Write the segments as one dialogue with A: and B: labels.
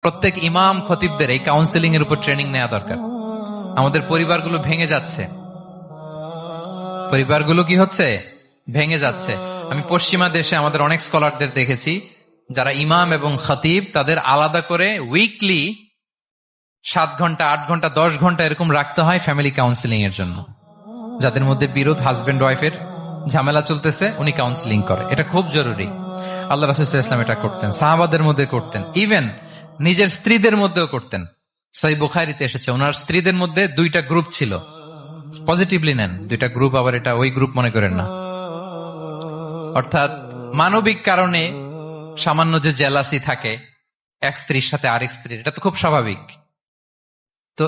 A: প্রত্যেক ইমাম খতিবদের এই কাউন্সিলিং এর উপর ট্রেনিং নেওয়া দরকার। আমাদের পরিবারগুলো ভেঙে যাচ্ছে, পরিবারগুলো কি হচ্ছে, ভেঙে যাচ্ছে। আমি পশ্চিমা দেশে আমাদের অনেক স্কলারদের দেখেছি যারা ইমাম এবং খতিব, তাদের আলাদা করে উইকলি 7 ঘন্টা 8 ঘন্টা 10 ঘন্টা এরকম রাখতে হয় ফ্যামিলি কাউন্সিলিং এর জন্য। যাদের মধ্যে বিরোধ, হাজবেন্ড ওয়াইফের ঝামেলা চলতেছে, উনি কাউন্সিলিং করে। এটা খুব জরুরি। আল্লাহ রাসূল সাল্লাল্লাহু আলাইহি ওয়াসাল্লাম এটা করতেন, সাহাবাদের মধ্যে করতেন, ইভেন নিজের স্ত্রীদের মধ্যেও করতেন। সহিহ বুখারীতে এসেছে ওনার স্ত্রীদের মধ্যে 2টা গ্রুপ ছিল। পজিটিভলি নেন, 2টা গ্রুপ, আবার এটা ওই গ্রুপ মনে করেন না। অর্থাৎ মানবিক কারণে সামান্য যে জেলাসি থাকে এক স্ত্রীর সাথে আরেক স্ত্রীর, এটা তো খুব স্বাভাবিক। তো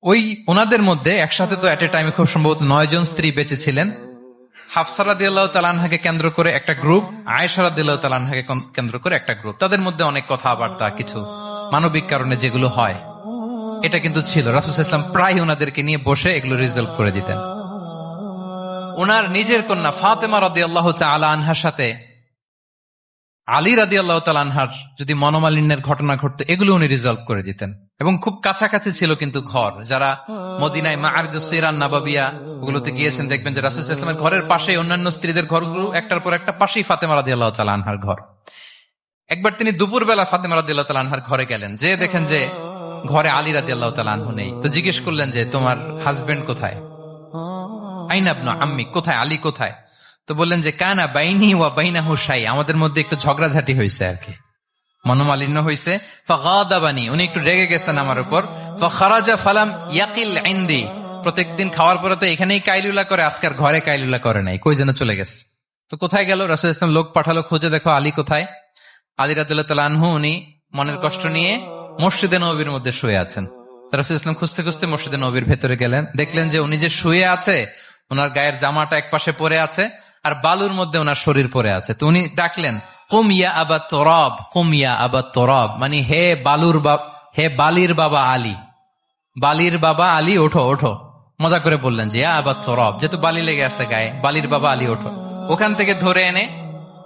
A: ওই ওনাদের মধ্যে একসাথে তো এট এ টাইমে খুব সম্ভবত 9 জন স্ত্রী বেঁচে ছিলেন। হাফসা রাদিয়াল্লাহু তাআলা আনহাকে কেন্দ্র করে একটা গ্রুপ, আয়েশা রাদিয়াল্লাহু তাআলা আনহাকে কেন্দ্র করে একটা গ্রুপ। তাদের মধ্যে অনেক কথাবার্তা, কিছু মানবিক কারণে যেগুলো হয়, এটা কিন্তু ছিল। রাসূল সাল্লাল্লাহু আলাইহি ওয়াসাল্লাম প্রায় ওনাদেরকে নিয়ে বসে এগুলো রিজলভ করে দিতেন। ওনার নিজের কন্যা ফাতেমা রাদিয়াল্লাহু তাআলা আনহার সাথে আলী রাদিয়াল্লাহু তাআলা আনহার যদি মনোমালিন্যের ঘটনা ঘটতো, এগুলো উনি রিজলভ করে দিতেন। এবং খুব কাছাকাছি ছিল কিন্তু ঘর। যারা মদিনায় মাআরিদুস সিরান নাবাবিয়া ওগুলোতে গিয়েছেন, দেখবেন যে রাসূল সাল্লাল্লাহু আলাইহি ওয়াসাল্লামের ঘরের পাশে অন্যান্য স্ত্রীদের ঘরগুলো একটার পর একটা, পাশেই ফাতেমা রাদিয়াল্লাহু তাআলা আনহার ঘর। একবার তিনি দুপুরবেলা ফাতেমা রাদিয়াল্লাহু তাআলা আনহার ঘরে গেলেন, যে দেখেন যে ঘরে আলী রাদিয়াল্লাহু তাআলা আনহু নেই। তো জিজ্ঞেস করলেন যে তোমার হাজবেন্ড কোথায়, আইনা ইবনু আম্মি, কোথায়, আলী কোথায়? তো বললেন যে কানা বাইনি ওয়া বাইনাহু শাই, আমাদের মধ্যে একটু ঝগড়াঝাটি হয়েছে আর কি, মনোমালিন্য হয়েছে। ফাগাদাবানি, উনি একটু রেগে গেছেন আমার উপর। ফাখারাজা ফালাম ইয়াকিল ইনদি, প্রত্যেকদিন খাওয়ার পরে তো এখানেই কাইলুলা করে, আজকের ঘরে কাইলুলা করে নাই, কই যেন চলে গেছে। তো কোথায় গেল? রাসূল সাল্লাল্লাহু আলাইহি ওয়াসাল্লাম লোক পাঠালো, খুঁজে দেখো আলী কোথায়। আলী রাদিয়াল্লাহু তাআলা আনহু উনি মনের কষ্ট নিয়ে মসজিদে নববীর মধ্যে শুয়ে আছেন। রাসূল সাল্লাল্লাহু আলাইহি ওয়াসাল্লাম খুঁজতে খুঁজতে মসজিদে নববীর ভেতরে গেলেন, দেখলেন যে উনি যে শুয়ে আছে, ওনার গায়ের জামাটা এক পাশে পড়ে আছে আর বালুর মধ্যে ওনার শরীর পড়ে আছে। তো উনি ডাকলেন কুম ইয়া আবা তুরাব, কুম ইয়া আবা তুরাব, মানে হে বালির বাবা আলী, বালির বাবা আলী ওঠো ওঠো। মজা করে বললেন যে ইয়া আবা তুরাব, যেহেতু বালি লেগে আছে গায়ে, বালির বাবা আলী ওঠো। ওখান থেকে ধরে এনে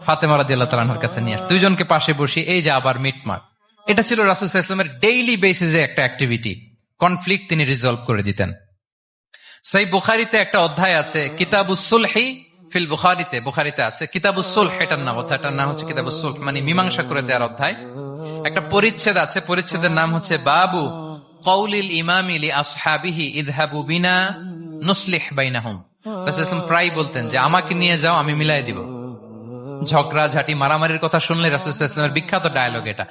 A: ফাতেমা রাদিয়াল্লাহু তাআলা আনহার কাছে নিয়ে আসে, দুইজনকে পাশে বসিয়ে এই যে আবার মিটমাট। এটা ছিল রাসূল সাল্লাল্লাহু আলাইহি ওয়াসাল্লামের ডেইলি বেসিসে একটা অ্যাক্টিভিটি। কনফ্লিক্ট তিনি রিজলভ করে দিতেন। সহিহ বুখারীতে একটা অধ্যায় আছে কিতাবুস সুলহি ফিল বুখারীতে, বুখারীতে আছে কিতাবুস সুলহ, এটার নাম, অধ্যায়টার নাম হচ্ছে কিতাবুস সুলহ, মানে মীমাংসা করে দেওয়ার অধ্যায়। একটা পরিচ্ছেদ আছে, পরিচ্ছেদের নাম হচ্ছে বাবু কওলিল ইমামি লি আসহাবিহি ইযহাবু বিনা নুসলিহ বাইনাহুম। রাসূল সাল্লাল্লাহু আলাইহি ওয়াসাল্লাম প্রায় বলতেন যে আমাকে নিয়ে যাও, আমি মিলাই দিব। ঝগড়া ঝাঁটি মারামারির কথা শুনলে রাসূল সাল্লাল্লাহু আলাইহি ওয়াসাল্লামের বিখ্যাত ডায়লগ এটা।